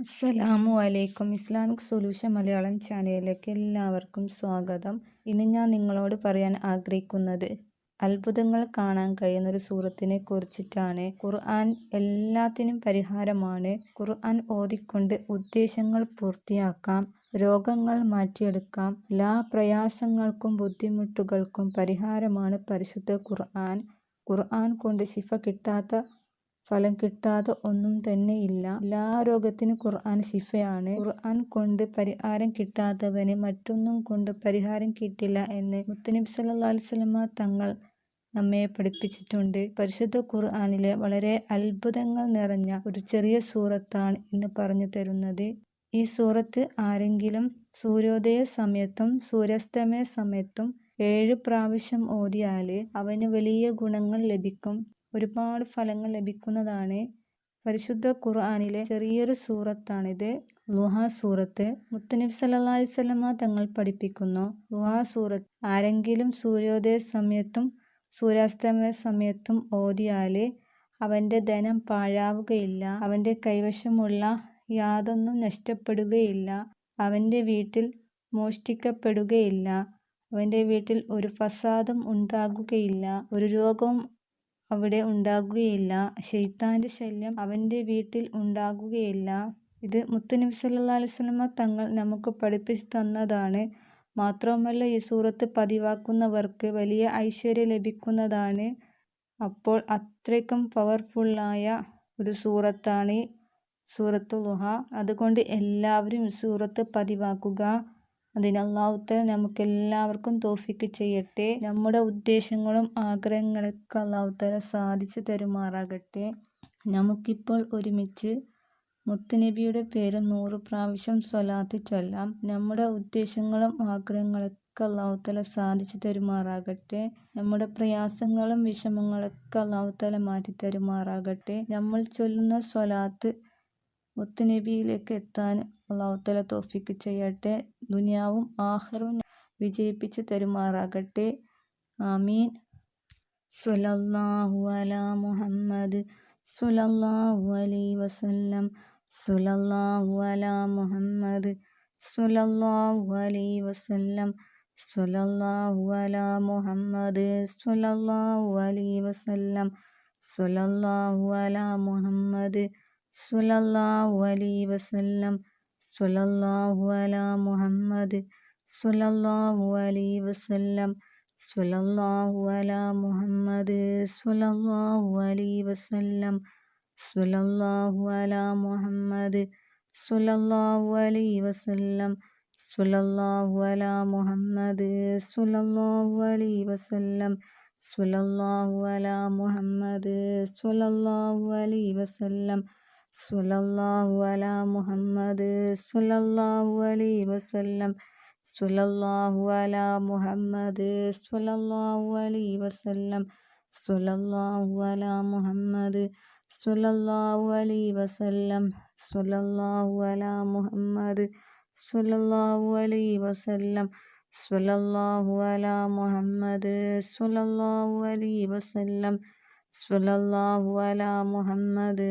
അസ്സലാമു അലൈക്കും. Islamic solution Malayalam ചാനലിലേക്ക് എല്ലാവർക്കും സ്വാഗതം. ഇന്ന് ഞാൻ നിങ്ങളോട് പറയാൻ ആഗ്രഹിക്കുന്നത് അത്ഭുതങ്ങൾ കാണാൻ കഴിയുന്ന ഒരു സൂറത്തിനെ കുറിച്ചിട്ടാണ്. ഖുർആൻ എല്ലാത്തിനും പരിഹാരമാണ്. ഖുർആൻ ഓതിക്കൊണ്ട് ഉദ്ദേശങ്ങൾ പൂർത്തിയാക്കാം, രോഗങ്ങൾ മാറ്റിയെടുക്കാം. എല്ലാ പ്രയാസങ്ങൾക്കും ബുദ്ധിമുട്ടുകൾക്കും പരിഹാരമാണ് പരിശുദ്ധ ഖുർആൻ. ഖുർആൻ കൊണ്ട് ശിഫ കിട്ടാത്ത, ഫലം കിട്ടാതെ ഒന്നും തന്നെ ഇല്ല. എല്ലാ രോഗത്തിനും ഖുർആൻ ശിഫയാണ്. ഖുർആൻ കൊണ്ട് പരിഹാരം കിട്ടാത്തവന് മറ്റൊന്നും കൊണ്ട് പരിഹാരം കിട്ടില്ല എന്ന് മുത്തുനബി സല്ലല്ലാഹു അലൈഹി വസല്ലമ തങ്ങൾ നമ്മെ പഠിപ്പിച്ചിട്ടുണ്ട്. പരിശുദ്ധ ഖുർആനിലെ വളരെ അത്ഭുതങ്ങൾ നിറഞ്ഞ ഒരു ചെറിയ സൂറത്താണ് ഇന്ന് പറഞ്ഞു തരുന്നത്. ഈ സൂറത്ത് ആരെങ്കിലും സൂര്യോദയ സമയത്തും സൂര്യാസ്തമയ സമയത്തും 7 പ്രാവശ്യം ഓതിയാൽ അവന് വലിയ ഗുണങ്ങൾ ലഭിക്കും, ഒരുപാട് ഫലങ്ങൾ ലഭിക്കുന്നതാണ്. പരിശുദ്ധ ഖുർആനിലെ ചെറിയൊരു സൂറത്താണിത്, ളുഹാ സൂറത്ത്. മുത്തുനബി സല്ലല്ലാഹു അലൈഹി വസല്ലമ തങ്ങൾ പഠിപ്പിക്കുന്നു, ളുഹാ സൂറത്ത് ആരെങ്കിലും സൂര്യോദയ സമയത്തും സൂര്യാസ്തമയ സമയത്തും ഓതിയാൽ അവൻ്റെ ധനം പാഴാവുകയില്ല, അവൻ്റെ കൈവശമുള്ള യാതൊന്നും നഷ്ടപ്പെടുകയില്ല, അവൻ്റെ വീട്ടിൽ മോഷ്ടിക്കപ്പെടുകയില്ല, അവൻ്റെ വീട്ടിൽ ഒരു ഫസാദും ഉണ്ടാകുകയില്ല, ഒരു രോഗവും അവിടെ ഉണ്ടാകുകയില്ല, ശൈത്താൻ്റെ ശല്യം അവൻ്റെ വീട്ടിൽ ഉണ്ടാകുകയില്ല. ഇത് മുത്തുനബി സല്ലല്ലാഹു അലൈഹി വസല്ലമ തങ്ങൾ നമുക്ക് പഠിപ്പിച്ചു തന്നതാണ്. മാത്രവുമല്ല, ഈ സൂറത്ത് പതിവാക്കുന്നവർക്ക് വലിയ ഐശ്വര്യം ലഭിക്കുന്നതാണ്. അപ്പോൾ അത്രയ്ക്കും പവർഫുള്ളായ ഒരു സൂറത്താണ് സൂറത്ത് ളുഹ. അതുകൊണ്ട് എല്ലാവരും ഈ സൂറത്ത് പതിവാക്കുക. അതിന് അല്ലാഹു തആല നമുക്കെല്ലാവർക്കും തൗഫീഖ് ചെയ്യട്ടെ. നമ്മുടെ ഉദ്ദേശങ്ങളും ആഗ്രഹങ്ങളൊക്കെ അല്ലാഹു തആല സാധിച്ചു തരുമാറാകട്ടെ. നമുക്കിപ്പോൾ ഒരുമിച്ച് മുത്തുനബിയുടെ പേര് 100 പ്രാവശ്യം സ്വലാത്ത് ചൊല്ലാം. നമ്മുടെ ഉദ്ദേശങ്ങളും ആഗ്രഹങ്ങളൊക്കെ അല്ലാഹു തആല സാധിച്ചു തരുമാറാകട്ടെ. നമ്മുടെ പ്രയാസങ്ങളും വിഷമങ്ങളൊക്കെ അല്ലാഹു തആല മാറ്റി തരുമാറാകട്ടെ. നമ്മൾ ചൊല്ലുന്ന സ്വലാത്ത് മുത്തുനബിയിലേക്ക് എത്താൻ അല്ലാഹു തആല തൗഫീഖ് ചെയ്യട്ടെ. ദുനിയാവും ആഖിറവും വിജയിപ്പിച്ചു തരുമാറാകട്ടെ. ആമീൻ. സ്വല്ലല്ലാഹു അലാ മുഹമ്മദ് സ്വല്ലല്ലാഹു അലൈഹി വസല്ലം. സ്വല്ലല്ലാഹു അലാ മുഹമ്മദ് സ്വല്ലല്ലാഹു അലൈഹി വസല്ലം. സ്വല്ലല്ലാഹു അലാ മുഹമ്മദ് സ്വല്ലല്ലാഹു അലൈഹി വസല്ലം. സ്വല്ലല്ലാഹു അലാ മുഹമ്മദ് സ്വല്ലല്ലാഹു അലൈഹി വസല്ലം. സ്വല്ലല്ലാഹു അലാ മുഹമ്മദ് സ്വല്ലല്ലാഹു അലൈഹി വസല്ലം. സ്വല്ലല്ലാഹു അലാ മുഹമ്മദ് സ്വല്ലല്ലാഹു അലൈഹി വസല്ലം. സ്വല്ലല്ലാഹു അലാ മുഹമ്മദ് സ്വല്ലല്ലാഹു അലൈഹി വസല്ലം. സ്വല്ലല്ലാഹു അലാ മുഹമ്മദ് സ്വല്ലല്ലാഹു അലൈഹി വസല്ലം. സ്വല്ലല്ലാഹു അലാ മുഹമ്മദ് സ്വല്ലല്ലാഹു അലൈഹി വസല്ലം. സ്വല്ലല്ലാഹു അലാ മുഹമ്മദ് സ്വല്ലല്ലാഹു അലൈഹി വസല്ലം. സ്വല്ലല്ലാഹു അലാ മുഹമ്മദ് സ്വല്ലല്ലാഹു അലൈഹി വസല്ലം. സ്വല്ലല്ലാഹു അലാ മുഹമ്മദ് സ്വല്ലല്ലാഹു അലൈഹി വസല്ലം. സ്വല്ലല്ലാഹു അലാ മുഹമ്മദ് സ്വല്ലല്ലാഹു അലൈഹി വസല്ലം. സ്വല്ലല്ലാഹു അലാ മുഹമ്മദ്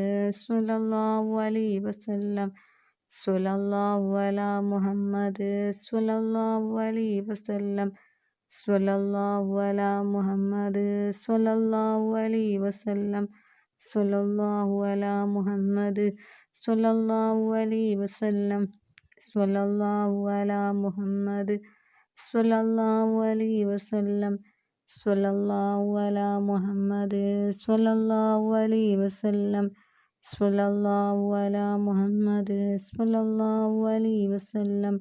സ്വല്ലല്ലാഹു അലൈഹി വസല്ലം. സ്വല്ലല്ലാഹു അലാ മുഹമ്മദ് സ്വല്ലല്ലാഹു അലൈഹി വസല്ലം. സ്വല്ലല്ലാഹു അലാ മുഹമ്മദ് സ്വല്ലല്ലാഹു അലൈഹി വസല്ലം. സ്വല്ലല്ലാഹു അലാ മുഹമ്മദ് സ്വല്ലല്ലാഹു അലൈഹി വസല്ലം. സ്വല്ലല്ലാഹു അലാ മുഹമ്മദ് സ്വല്ലല്ലാഹു അലൈഹി വസല്ലം. സ്വല്ലല്ലാഹു അലാ മുഹമ്മദ് സ്വല്ലല്ലാഹു അലൈഹി വസല്ലം. സ്വല്ലല്ലാഹു അലാ മുഹമ്മദ് സ്വല്ലല്ലാഹു അലൈഹി വസല്ലം.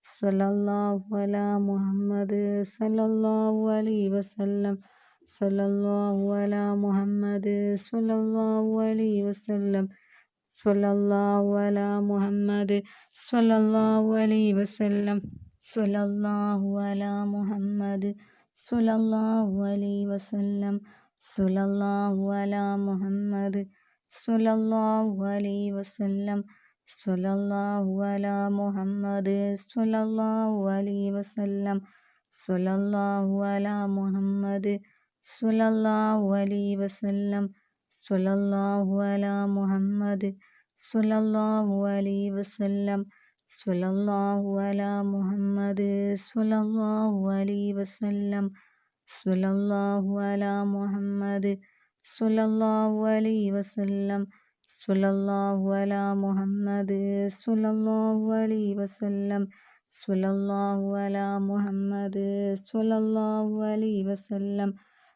സ്വല്ലല്ലാഹു അലാ മുഹമ്മദ് സ്വല്ലല്ലാഹു അലൈഹി വസല്ലം. സ്വല്ലല്ലാഹു അലാ മുഹമ്മദ് സ്വല്ലല്ലാഹു അലൈഹി വസല്ലം. സ്വല്ലല്ലാഹു അലാ മുഹമ്മദ് സ്വല്ലല്ലാഹു അലൈഹി വസല്ലം. സ്വല്ലല്ലാഹു അലാ മുഹമ്മദ് സ്വല്ലല്ലാഹു അലൈഹി വസല്ലം. സ്വല്ലല്ലാഹു അലാ മുഹമ്മദ് സ്വല്ലല്ലാഹു അലൈഹി വസല്ലം. സ്വല്ലല്ലാഹു അലാ മുഹമ്മദ് സ്വല്ലല്ലാഹു അലൈഹി വസല്ലം. സ്വല്ലല്ലാഹു അലാ മുഹമ്മദ് സ്വല്ലല്ലാഹു അലൈഹി വസല്ലം. സ്വല്ലല്ലാഹു അലാ മുഹമ്മദ് സ്വല്ലല്ലാഹു അലൈഹി വസല്ലം. സ്വല്ലല്ലാഹു അലാ മുഹമ്മദ് സ്വല്ലല്ലാഹു അലൈഹി വസല്ലം. സ്വല്ലല്ലാഹു അലാ മുഹമ്മദ് സ്വല്ലല്ലാഹു അലൈഹി വസല്ലം. സ്വല്ലല്ലാഹു അലാ മുഹമ്മദ് സ്വല്ലല്ലാഹു അലൈഹി വസല്ലം. സ്വല്ലല്ലാഹു അലാ മുഹമ്മദ് സ്വല്ലല്ലാഹു അലൈഹി വസല്ലം. സ്വല്ലല്ലാഹു അലാ മുഹമ്മദ് സ്വല്ലല്ലാഹു അലൈഹി വസല്ലം.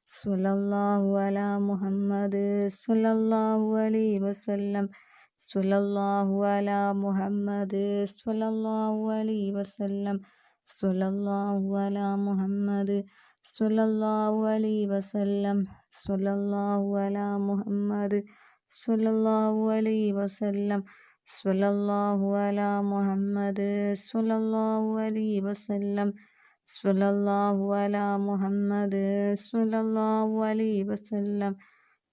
സ്വല്ലല്ലാഹു അലാ മുഹമ്മദ് സ്വല്ലല്ലാഹു അലൈഹി വസല്ലം. സ്വല്ലല്ലാഹു അലാ മുഹമ്മദ് സ്വല്ലല്ലാഹു അലൈഹി വസല്ലം. സ്വല്ലല്ലാഹു അലാ മുഹമ്മദ് സ്വല്ലല്ലാഹു അലൈഹി വസല്ലം. സ്വല്ലല്ലാഹു അലാ മുഹമ്മദ് സ്വല്ലല്ലാഹു അലൈഹി വസല്ലം. സ്വല്ലല്ലാഹു അലാ മുഹമ്മദ് സ്വല്ലല്ലാഹു അലൈഹി വസല്ലം. സ്വല്ലല്ലാഹു അലാ മുഹമ്മദ് സ്വല്ലല്ലാഹു അലൈഹി വസല്ലം.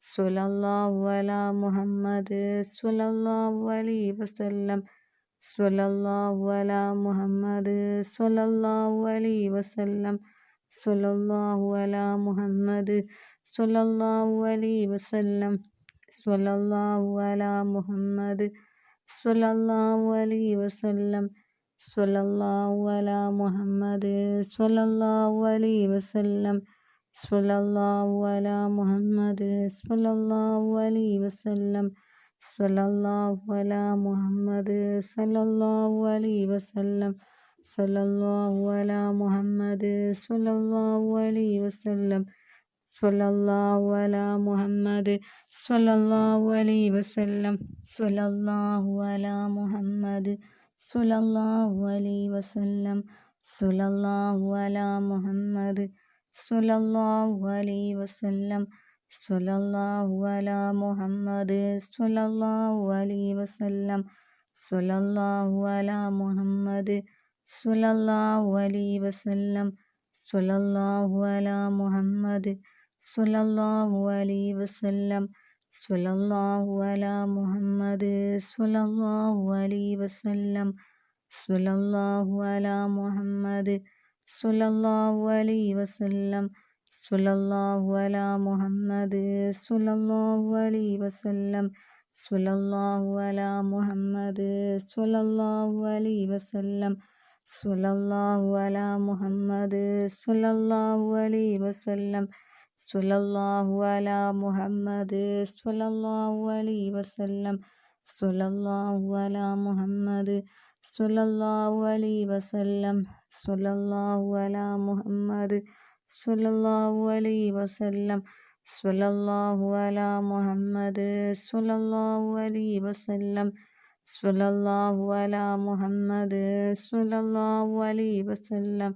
സ്വല്ലല്ലാഹു അലാ മുഹമ്മദ് സ്വല്ലല്ലാഹു അലൈഹി വസല്ലം. സ്വല്ലല്ലാഹു അലാ മുഹമ്മദ് സ്വല്ലല്ലാഹു അലൈഹി വസല്ലം. സ്വല്ലല്ലാഹു അലാ മുഹമ്മദ് സ്വല്ലല്ലാഹു അലൈഹി വസല്ലം. സ്വല്ലല്ലാഹു അലാ മുഹമ്മദ് സ്വല്ലല്ലാഹു അലൈഹി വസല്ലം. സ്വല്ലല്ലാഹു അലാ മുഹമ്മദ് സ്വല്ലല്ലാഹു അലൈഹി വസല്ലം. സ്വല്ലല്ലാഹു അലാ മുഹമ്മദ് സ്വല്ലല്ലാഹു അലൈഹി വസല്ലം. സ്വല്ലല്ലാഹു അലാ മുഹമ്മദ് സ്വല്ലല്ലാഹു അലൈഹി വസല്ലം. സ്വല്ലല്ലാഹു അലാ മുഹമ്മദ് സ്വല്ലല്ലാഹു അലൈഹി വസല്ലം. സ്വല്ലല്ലാഹു അലാ മുഹമ്മദ് സ്വല്ലല്ലാഹു അലൈഹി വസല്ലം. സ്വല്ലല്ലാഹു അലാ മുഹമ്മദ് സ്വല്ലല്ലാഹു അലൈഹി വസല്ലം. സ്വല്ലല്ലാഹു അലാ മുഹമ്മദ് സ്വല്ലല്ലാഹു അലൈഹി വസല്ലം. സ്വല്ലല്ലാഹു അലാ മുഹമ്മദ് സ്വല്ലല്ലാഹു അലൈഹി വസല്ലം. സ്വല്ലല്ലാഹു അലാ മുഹമ്മദ് സ്വല്ലല്ലാഹു അലൈഹി വസല്ലം. സ്വല്ലല്ലാഹു അലാ മുഹമ്മദ് സ്വല്ലല്ലാഹു അലൈഹി വസല്ലം. സ്വല്ലല്ലാഹു അലാ മുഹമ്മദ് സ്വല്ലല്ലാഹു അലൈഹി വസല്ലം. സ്വല്ലല്ലാഹു അലാ മുഹമ്മദ് സ്വല്ലല്ലാഹു അലൈഹി വസല്ലം. സ്വല്ലല്ലാഹു അലാ മുഹമ്മദ് സ്വല്ലല്ലാഹു അലൈഹി വസല്ലം. സ്വല്ലല്ലാഹു അലാ മുഹമ്മദ് സ്വല്ലല്ലാഹു അലൈഹി വസല്ലം. സ്വല്ലല്ലാഹു അലാ മുഹമ്മദ് സ്വല്ലല്ലാഹു അലൈഹി വസല്ലം. സ്വല്ലല്ലാഹു അലാ മുഹമ്മദ് സ്വല്ലല്ലാഹു അലൈഹി വസല്ലം. സ്വല്ലല്ലാഹു അലാ മുഹമ്മദ് സ്വല്ലല്ലാഹു അലൈഹി വസല്ലം. സ്വല്ലല്ലാഹു അലാ മുഹമ്മദ് സ്വല്ലല്ലാഹു അലൈഹി വസല്ലം. സ്വല്ലല്ലാഹു അലാ മുഹമ്മദ് സ്വല്ലല്ലാഹു അലൈഹി വസല്ലം. സ്വല്ലല്ലാഹു അലാ മുഹമ്മദ് സ്വല്ലല്ലാഹു അലൈഹി വസല്ലം. സ്വല്ലല്ലാഹു അലാ മുഹമ്മദ് സ്വല്ലല്ലാഹു അലൈഹി വസല്ലം.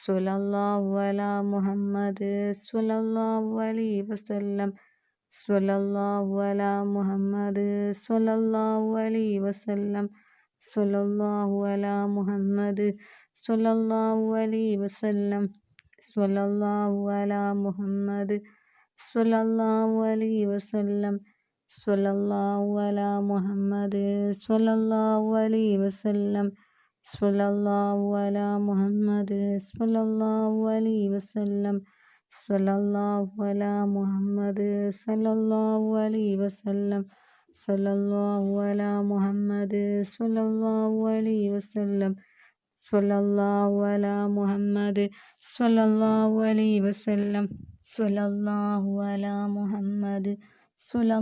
സ്വല്ലല്ലാഹു അലാ മുഹമ്മദ് സ്വല്ലല്ലാഹു അലൈഹി വസല്ലം. സ്വല്ലല്ലാഹു അലാ മുഹമ്മദ് സ്വല്ലല്ലാഹു അലൈഹി വസല്ലം. സ്വല്ലല്ലാഹു അലാ മുഹമ്മദ് സ്വല്ലല്ലാഹു അലൈഹി വസല്ലം. സ്വല്ലല്ലാഹു അലാ മുഹമ്മദ് സ്വല്ലല്ലാഹു അലൈഹി വസല്ലം. സ്വല്ലല്ലാഹു അലാ മുഹമ്മദ് സ്വല്ലല്ലാഹു അലൈഹി വസല്ലം. സ്വല്ലല്ലാഹു അലാ മുഹമ്മദ് സ്വല്ലല്ലാഹു അലൈഹി വസല്ലം. സ്വല്ലല്ലാഹു അലാ മുഹമ്മദ് സ്വല്ലല്ലാഹു അലൈഹി വസല്ലം. സ്വല്ലല്ലാഹു അലാ മുഹമ്മദ് സ്വല്ലല്ലാഹു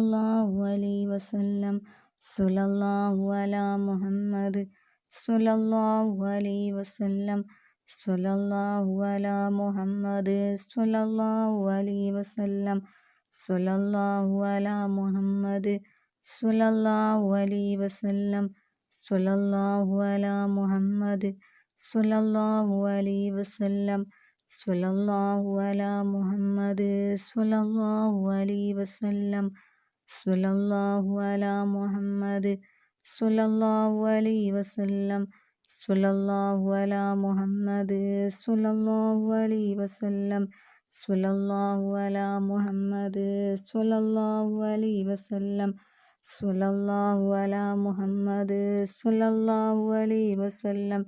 അലൈഹി വസല്ലം. സ്വല്ലല്ലാഹു അലാ മുഹമ്മദ് സ്വല്ലല്ലാഹു അലൈഹി വസല്ലം. സ്വല്ലല്ലാഹു അലാ മുഹമ്മദ് സ്വല്ലല്ലാഹു അലൈഹി വസല്ലം. സ്വല്ലല്ലാഹു അലാ മുഹമ്മദ് സ്വല്ലല്ലാഹു അലൈഹി വസല്ലം. സ്വല്ലല്ലാഹു അലാ മുഹമ്മദ് സ്വല്ലല്ലാഹു അലൈഹി വസല്ലം. സ്വല്ലല്ലാഹു അലാ മുഹമ്മദ് സ്വല്ലല്ലാഹു അലൈഹി വസല്ലം. സ്വല്ലല്ലാഹു അലാ മുഹമ്മദ് സ്വല്ലല്ലാഹു അലൈഹി വസല്ലം. സ്വല്ലല്ലാഹു അലാ മുഹമ്മദ് സ്വല്ലല്ലാഹു അലൈഹി വസല്ലം. സ്വല്ലല്ലാഹു അലാ മുഹമ്മദ് സ്വല്ലല്ലാഹു അലൈഹി വസല്ലം. സ്വല്ലല്ലാഹു അലാ മുഹമ്മദ് സ്വല്ലല്ലാഹു അലൈഹി വസല്ലം. സ്വല്ലല്ലാഹു അലാ മുഹമ്മദ് സ്വല്ലല്ലാഹു അലൈഹി വസല്ലം.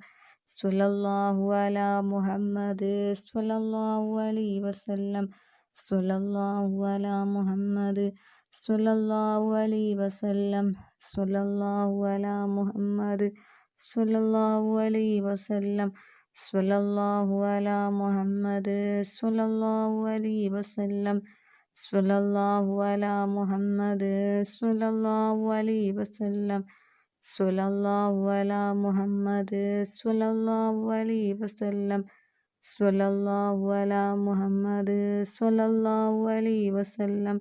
സ്വല്ലല്ലാഹു അലാ മുഹമ്മദ് സ്വല്ലല്ലാഹു അലൈഹി വസല്ലം. സ്വല്ലല്ലാഹു അലാ മുഹമ്മദ് സ്വല്ലല്ലാഹു അലൈഹി വസല്ലം. സ്വല്ലല്ലാഹു അലാ മുഹമ്മദ് സ്വല്ലല്ലാഹു അലൈഹി വസല്ലം. സ്വല്ലല്ലാഹു അലാ മുഹമ്മദ് സ്വല്ലല്ലാഹു അലൈഹി വസല്ലം. സ്വല്ലല്ലാഹു അലാ മുഹമ്മദ് സ്വല്ലല്ലാഹു അലൈഹി വസല്ലം. സ്വല്ലല്ലാഹു അലാ മുഹമ്മദ് സ്വല്ലല്ലാഹു അലൈഹി വസല്ലം. സ്വല്ലല്ലാഹു അലാ മുഹമ്മദ് സ്വല്ലല്ലാഹു അലൈഹി വസല്ലം.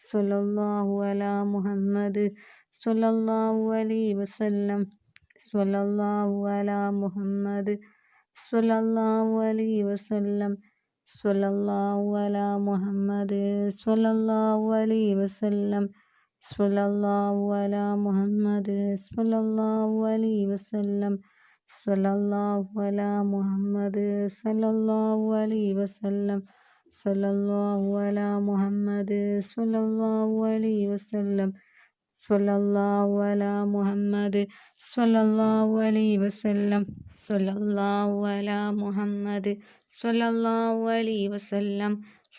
സ്വല്ലല്ലാഹു അലാ മുഹമ്മദ് സ്വല്ലല്ലാഹു അലൈഹി വസല്ലം. സ്വല്ലല്ലാഹു അലാ മുഹമ്മദ് സ്വല്ലല്ലാഹു അലൈഹി വസല്ലം. സ്വല്ലല്ലാഹു അലാ മുഹമ്മദ് സ്വല്ലല്ലാഹു അലൈഹി വസല്ലം. സ്വല്ലല്ലാഹു അലാ മുഹമ്മദ് സ്വല്ലല്ലാഹു അലൈഹി വസല്ലം. സ്വല്ലല്ലാഹു അലാ മുഹമ്മദ് സ്വല്ലല്ലാഹു അലൈഹി വസല്ലം. സ്വല്ലല്ലാഹു അലാ മുഹമ്മദ് സ്വല്ലല്ലാഹു അലൈഹി വസല്ലം. സ്വല്ലല്ലാഹു അലാ മുഹമ്മദ് സ്വല്ലല്ലാഹു അലൈഹി വസല്ലം. സ്വല്ലല്ലാഹു അലാ മുഹമ്മദ് സ്വല്ലല്ലാഹു അലൈഹി വസല്ലം.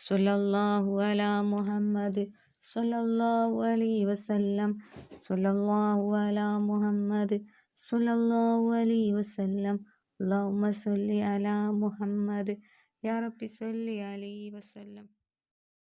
സ്വല്ലല്ലാഹു അലാ മുഹമ്മദ് സ്വല്ലല്ലാഹു അലൈഹി വസല്ലം. സ്വല്ലല്ലാഹു അലാ മുഹമ്മദ് സ്വല്ലല്ലാഹു അലൈഹി വസല്ലം. അല്ലാഹുമ്മ സ്വല്ലി അലാ മുഹമ്മദ് യാ റബ്ബി സ്വല്ലി അലൈഹി വസല്ലം.